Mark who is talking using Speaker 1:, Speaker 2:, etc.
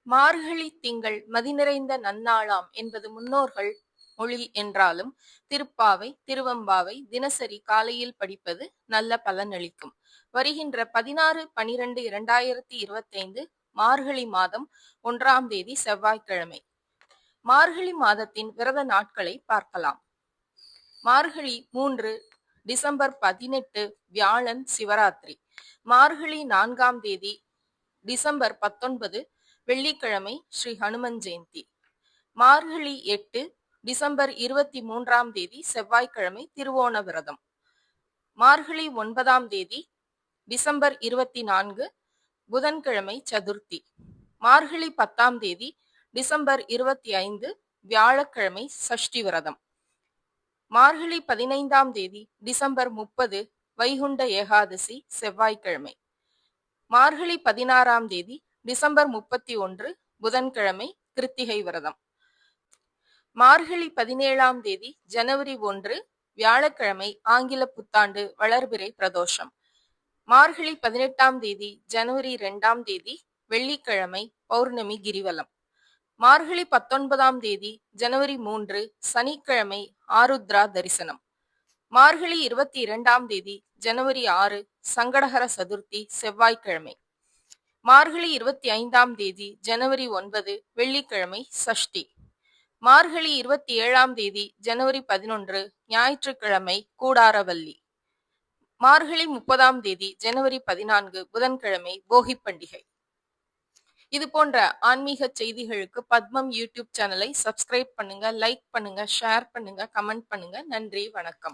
Speaker 1: மார்கழி திங்கள் மதிநிறைந்த நன்னாளாம் என்பது முன்னோர்கள் மொழி என்றாலும் திருப்பாவை திருவம்பாவை தினசரி காலையில் படிப்பது நல்ல பலனளிக்கும். வருகின்ற 16/12/2025 மார்கழி மாதம் 1ஆம் தேதி செவ்வாய்க்கிழமை. மார்கழி மாதத்தின் விரத நாட்களை பார்க்கலாம். மார்கழி 3 டிசம்பர் 18 வியாழன் சிவராத்திரி. மார்கழி 4ஆம் தேதி டிசம்பர் 19 வெள்ளிக்கிழமை ஸ்ரீ ஹனுமன் ஜெயந்தி. மார்கழி 8 டிசம்பர் 23ஆம் தேதி செவ்வாய்க்கிழமை திருவோண விரதம். மார்கழி 9ஆம் தேதி டிசம்பர் 24 புதன்கிழமை சதுர்த்தி. மார்கழி 10ஆம் தேதி டிசம்பர் 25 வியாழக்கிழமை சஷ்டி விரதம். மார்கழி 15ஆம் தேதி டிசம்பர் 30 வைகுண்ட ஏகாதசி செவ்வாய்க்கிழமை. மார்கழி 16ஆம் தேதி டிசம்பர் 31 புதன்கிழமை கிருத்திகை விரதம். மார்கழி 17ஆம் தேதி ஜனவரி 1 வியாழக்கிழமை ஆங்கில புத்தாண்டு வளர்பிறை பிரதோஷம். மார்கழி 18ஆம் தேதி ஜனவரி 2ஆம் தேதி வெள்ளிக்கிழமை பௌர்ணமி கிரிவலம். மார்கழி 19ஆம் தேதி ஜனவரி 3 சனிக்கிழமை ஆருத்ரா தரிசனம். மார்கழி 22ஆம் தேதி ஜனவரி 6 சங்கடஹர சதுர்த்தி செவ்வாய்க்கிழமை. மார்கழி 25ஆம் தேதி ஜனவரி 9 வெள்ளிக்கிழமை சஷ்டி. மார்கழி 27ஆம் தேதி ஜனவரி 11 ஞாயிற்றுக்கிழமை கூடாரவல்லி. மார்கழி 30ஆம் தேதி ஜனவரி 14 புதன்கிழமை போகி பண்டிகை. இது போன்ற ஆன்மீக செய்திகளுக்கு பத்மம் யூடியூப் சேனலை சப்ஸ்கிரைப் பண்ணுங்க, லைக் பண்ணுங்க, ஷேர் பண்ணுங்க, கமெண்ட் பண்ணுங்க. நன்றி, வணக்கம்.